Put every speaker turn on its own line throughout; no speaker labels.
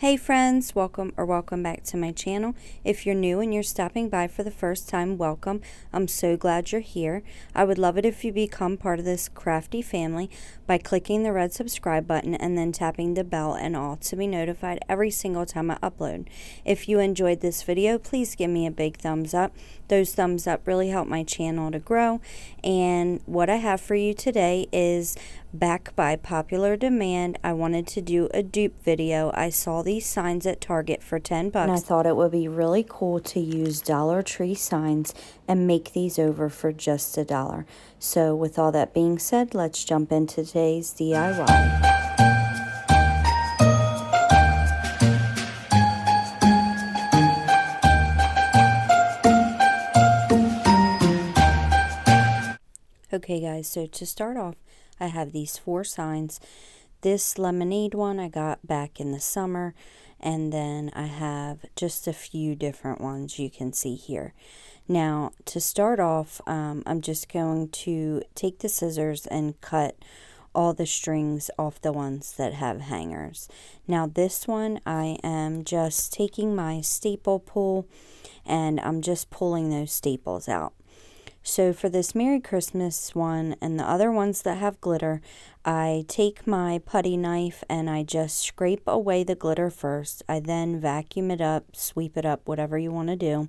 Hey friends, welcome back to my channel. If you're new and you're stopping by for the first time, welcome. I'm so glad you're here. I would love it if you become part of this crafty family by clicking the red subscribe button and then tapping the bell and all to be notified every single time I upload. If you enjoyed this video, please give me a big thumbs up. Those thumbs up really help my channel to grow. And what I have for you today is back by popular demand. I wanted to do a dupe video. I saw these signs at Target for 10 bucks and I thought it would be really cool to use Dollar Tree signs and make these over for just $1. So with all that being said, let's jump into today's DIY. Okay guys, so to start off, I have these 4 signs. This lemonade one I got back in the summer, and then I have just a few different ones you can see here. Now to start off, I'm just going to take the scissors and cut all the strings off the ones that have hangers. Now this one I am just taking my staple pull and I'm just pulling those staples out. So for this Merry Christmas one and the other ones that have glitter, I take my putty knife and I just scrape away the glitter first. I then vacuum it up, sweep it up, whatever you want to do.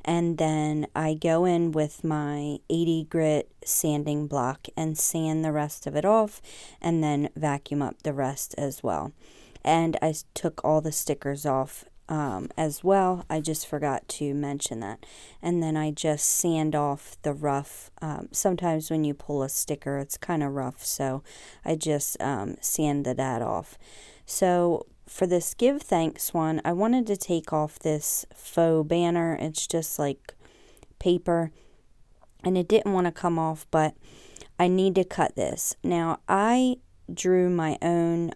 And then I go in with my 80 grit sanding block and sand the rest of it off and then vacuum up the rest as well. And I took all the stickers off as well. I just forgot to mention that. And then I just sand off the rough. Sometimes when you pull a sticker it's kind of rough, so I just sanded that off. So for this Give Thanks one, I wanted to take off this faux banner. It's just like paper and it didn't want to come off, but I need to cut this. Now I drew my own,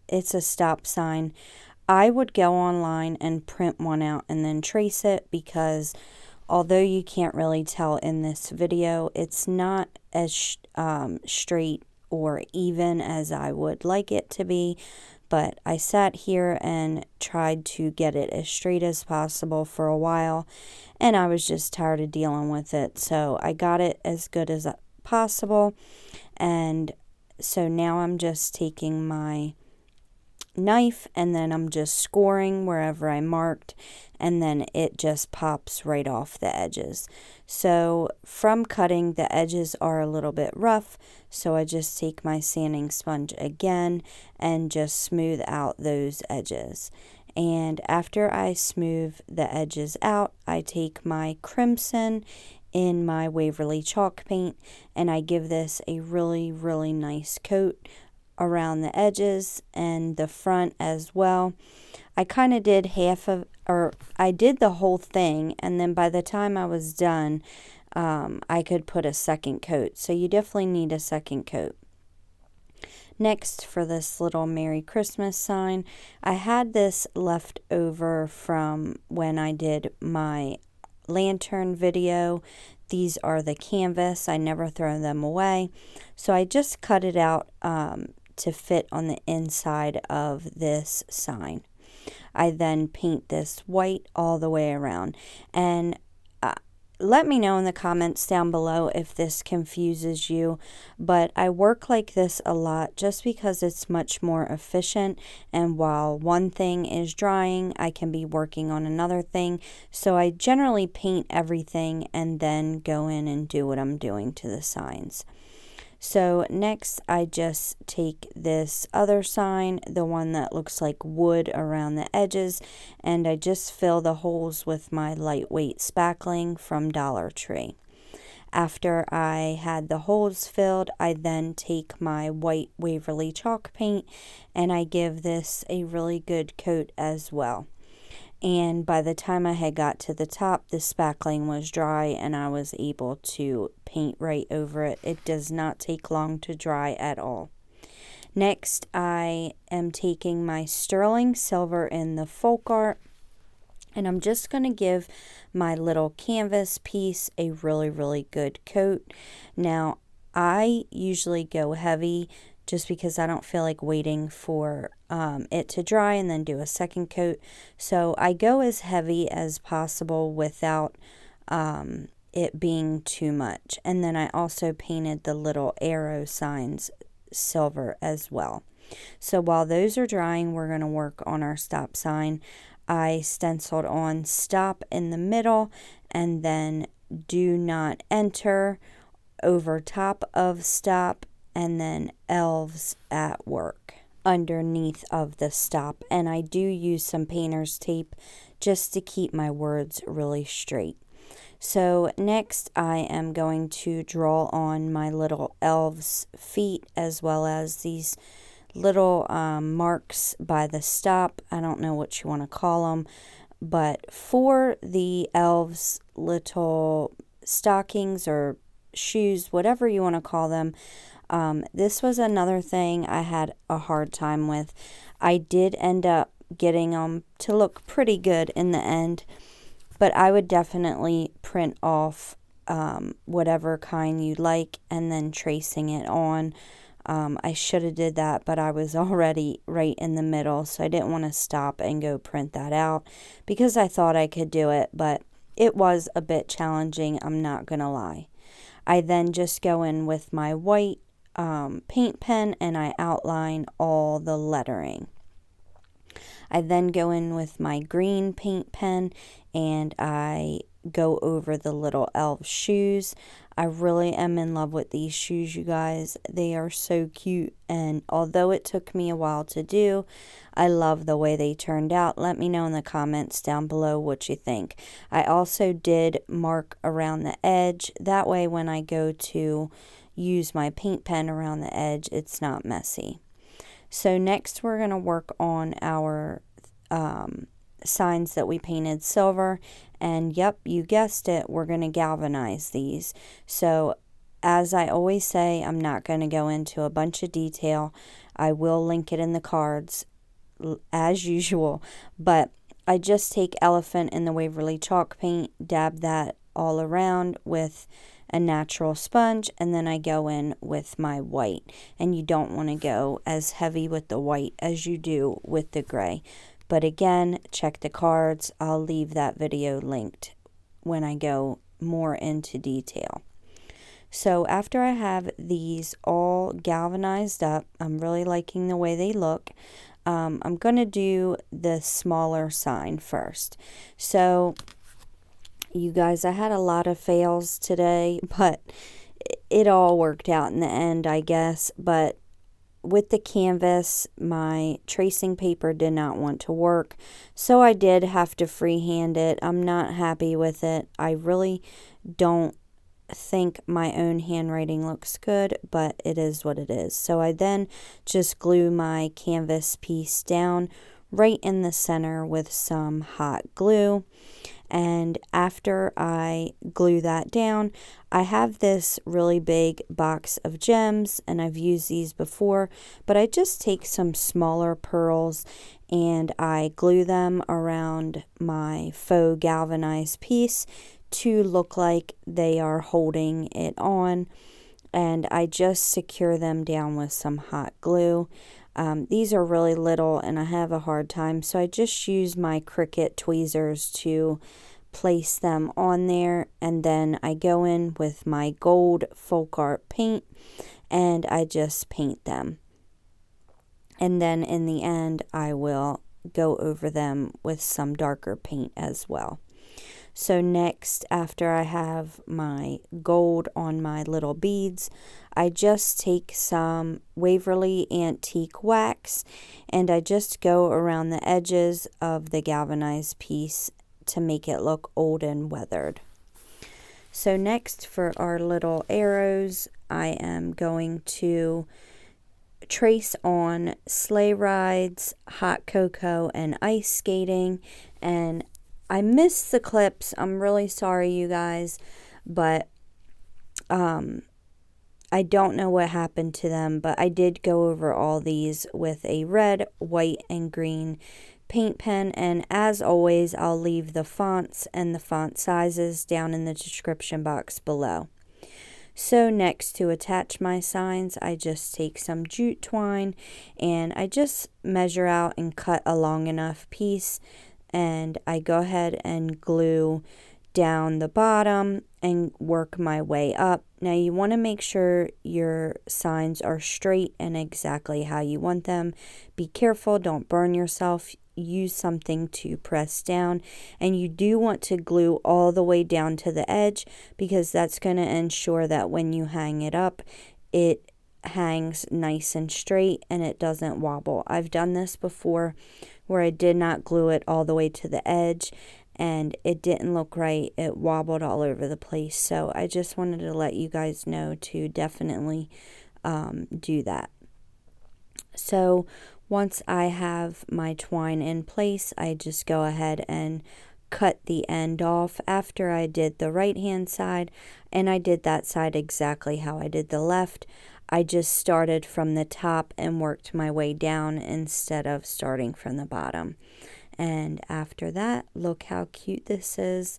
it's a stop sign. I would go online and print one out and then trace it, because although you can't really tell in this video, it's not as straight or even as I would like it to be. But I sat here and tried to get it as straight as possible for a while, and I was just tired of dealing with it. So I got it as good as possible, and so now I'm just taking my knife and then I'm just scoring wherever I marked, and then it just pops right off the edges. So from cutting, the edges are a little bit rough, so I just take my sanding sponge again and just smooth out those edges. And after I smooth the edges out, I take my crimson in my Waverly chalk paint and I give this a really nice coat around the edges and the front as well. I kind of did I did the whole thing, and then by the time I was done, I could put a second coat. So you definitely need a second coat. Next, for this little Merry Christmas sign, I had this left over from when I did my lantern video. These are the canvas. I never throw them away. So I just cut it out to fit on the inside of this sign. I then paint this white all the way around. And let me know in the comments down below if this confuses you, but I work like this a lot just because it's much more efficient, and while one thing is drying, I can be working on another thing. So I generally paint everything and then go in and do what I'm doing to the signs. So next I just take this other sign, the one that looks like wood around the edges, and I just fill the holes with my lightweight spackling from Dollar Tree. After I had the holes filled, I then take my white Waverly chalk paint and I give this a really good coat as well. And by the time I had got to the top, the spackling was dry and I was able to paint right over it. It does not take long to dry at all. Next, I am taking my sterling silver in the folkart, and I'm just going to give my little canvas piece a really good coat. Now, I usually go heavy just because I don't feel like waiting for it to dry and then do a second coat. So I go as heavy as possible without it being too much. And then I also painted the little arrow signs silver as well. So while those are drying, we're going to work on our stop sign. I stenciled on stop in the middle and then do not enter over top of stop, and then elves at work underneath of the stop. And I do use some painter's tape just to keep my words really straight. So next I am going to draw on my little elves' feet, as well as these little marks by the stop. I don't know what you want to call them, but for the elves' little stockings or shoes, whatever you want to call them, this was another thing I had a hard time with. I did end up getting them to look pretty good in the end, but I would definitely print off whatever kind you like and then tracing it on. I should have did that, but I was already right in the middle, so I didn't want to stop and go print that out because I thought I could do it, but it was a bit challenging, I'm not gonna lie. I then just go in with my white paint pen and I outline all the lettering. I then go in with my green paint pen and I go over the little elf shoes. I really am in love with these shoes, you guys. They are so cute, and although it took me a while to do, I love the way they turned out. Let me know in the comments down below what you think. I also did mark around the edge. That way when I go to use my paint pen around the edge, it's not messy. So next we're going to work on our signs that we painted silver, and yep, you guessed it, we're going to galvanize these. So as I always say, I'm not going to go into a bunch of detail. I will link it in the cards as usual, but I just take elephant in the Waverly chalk paint, dab that all around with a natural sponge, and then I go in with my white. And you don't want to go as heavy with the white as you do with the gray. But again, check the cards. I'll leave that video linked when I go more into detail. So after I have these all galvanized up, I'm really liking the way they look. I'm going to do the smaller sign first. So you guys, I had a lot of fails today, but it all worked out in the end, I guess. But with the canvas, my tracing paper did not want to work, so I did have to freehand it. I'm not happy with it. I really don't think my own handwriting looks good, but it is what it is. So I then just glue my canvas piece down right in the center with some hot glue. And after I glue that down, I have this really big box of gems, and I've used these before, but I just take some smaller pearls and I glue them around my faux galvanized piece to look like they are holding it on, and I just secure them down with some hot glue. These are really little and I have a hard time, so I just use my Cricut tweezers to place them on there, and then I go in with my gold folkart paint and I just paint them. And then in the end I will go over them with some darker paint as well. So next, after I have my gold on my little beads, I just take some Waverly antique wax and I just go around the edges of the galvanized piece to make it look old and weathered. So next, for our little arrows, I am going to trace on sleigh rides, hot cocoa, and ice skating. And I missed the clips. I'm really sorry, you guys, but I don't know what happened to them, but I did go over all these with a red, white, and green paint pen. And as always, I'll leave the fonts and the font sizes down in the description box below. So next, to attach my signs, I just take some jute twine and I just measure out and cut a long enough piece, and I go ahead and glue down the bottom and work my way up. Now you want to make sure your signs are straight and exactly how you want them. Be careful, don't burn yourself. Use something to press down, and you do want to glue all the way down to the edge, because that's going to ensure that when you hang it up, it hangs nice and straight and it doesn't wobble. I've done this before where I did not glue it all the way to the edge and it didn't look right. It wobbled all over the place. So I just wanted to let you guys know to definitely do that. So once I have my twine in place, I just go ahead and cut the end off after I did the right hand side, and I did that side exactly how I did the left. I just started from the top and worked my way down instead of starting from the bottom. And after that, look how cute this is.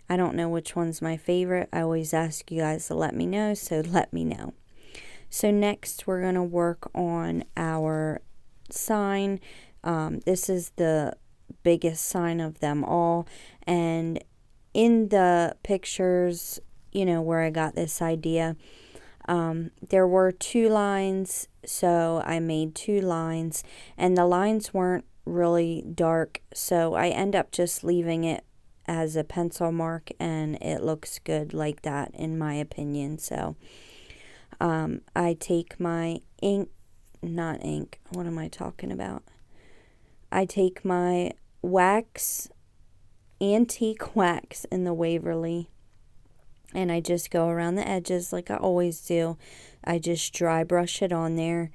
I don't know which one's my favorite. I always ask you guys to let me know, so let me know. So next we're going to work on our sign. This is the biggest sign of them all, and in the pictures, you know, where I got this idea, there were 2 lines, so I made 2 lines, and the lines weren't really dark, so I end up just leaving it as a pencil mark, and it looks good like that in my opinion. So I take my not ink, what am I talking about? I take my wax, antique wax in the Waverly, and I just go around the edges like I always do. I just dry brush it on there.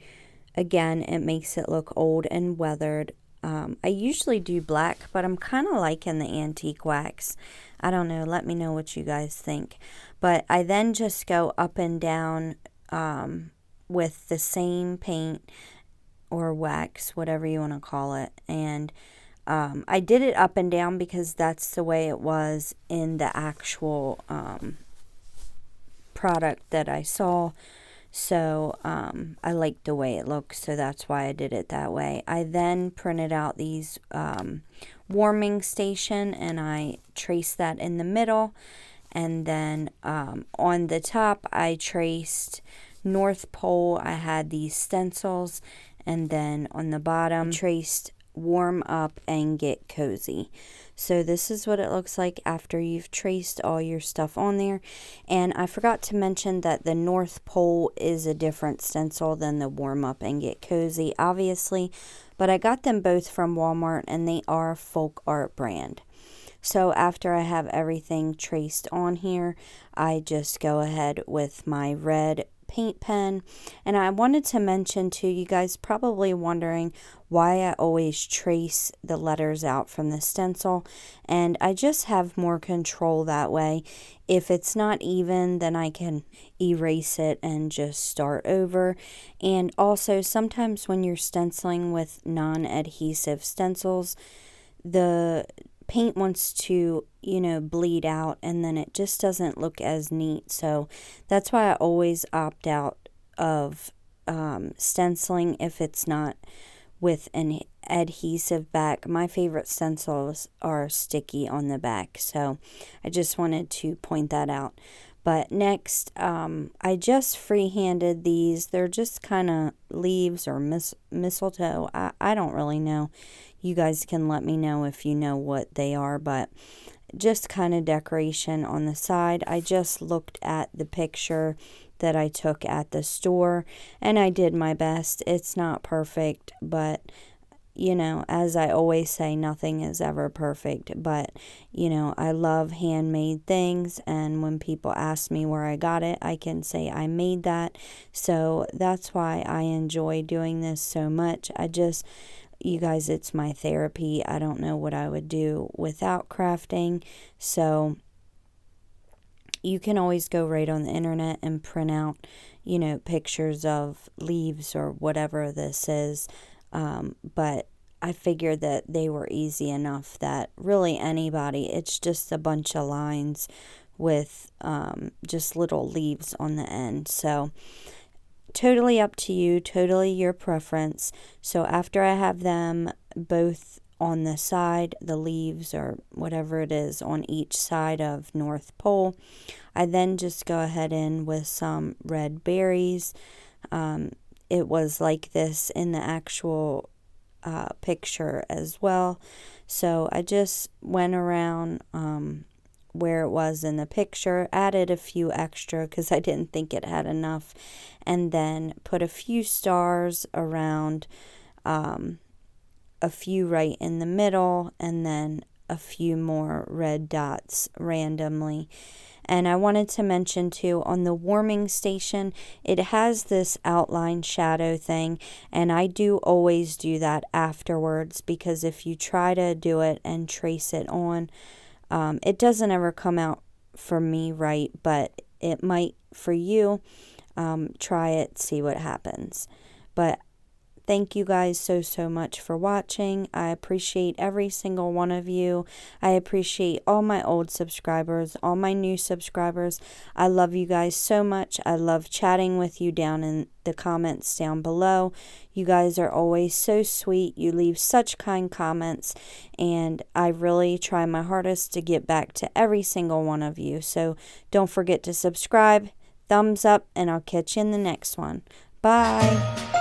Again, it makes it look old and weathered. I usually do black, but I'm kind of liking the antique wax. I don't know, let me know what you guys think. But I then just go up and down with the same paint or wax, whatever you want to call it. And I did it up and down because that's the way it was in the actual product that I saw. So I liked the way it looks, so that's why I did it that way. I then printed out these warming station, and I traced that in the middle. And then on the top, I traced North Pole. I had these stencils, and then on the bottom, traced warm up and get cozy. So this is what it looks like after you've traced all your stuff on there. And I forgot to mention that the North Pole is a different stencil than the warm up and get cozy, obviously, but I got them both from Walmart, and they are folkart brand. So after I have everything traced on here, I just go ahead with my red paint pen. And I wanted to mention too, you guys probably wondering why I always trace the letters out from the stencil, and I just have more control that way. If it's not even, then I can erase it and just start over. And also sometimes when you're stenciling with non-adhesive stencils, the paint wants to, you know, bleed out, and then it just doesn't look as neat. So that's why I always opt out of stenciling if it's not with an adhesive back. My favorite stencils are sticky on the back, so I just wanted to point that out. But next, I just freehanded these. They're just kind of leaves or mistletoe. I don't really know. You guys can let me know if you know what they are, but just kind of decoration on the side. I just looked at the picture that I took at the store, and I did my best. It's not perfect, but you know, as I always say, nothing is ever perfect. But you know, I love handmade things, and when people ask me where I got it, I can say I made that. So that's why I enjoy doing this so much. You guys, it's my therapy. I don't know what I would do without crafting. So you can always go right on the internet and print out, you know, pictures of leaves or whatever this is. But I figured that they were easy enough that really anybody, it's just a bunch of lines with just little leaves on the end. So totally up to you, totally your preference. So after I have them both on the side, the leaves or whatever it is on each side of North Pole, I then just go ahead in with some red berries. It was like this in the actual picture as well. So I just went around where it was in the picture, added a few extra because I didn't think it had enough, and then put a few stars around, a few right in the middle, and then a few more red dots randomly. And I wanted to mention too, on the warming station, it has this outline shadow thing, and I do always do that afterwards, because if you try to do it and trace it on, it doesn't ever come out for me right, but it might for you. Try it, see what happens. But thank you guys so much for watching. I appreciate every single one of you. I appreciate all my old subscribers, all my new subscribers. I love you guys so much. I love chatting with you down in the comments down below. You guys are always so sweet. You leave such kind comments, and I really try my hardest to get back to every single one of you. So don't forget to subscribe, thumbs up, and I'll catch you in the next one. Bye.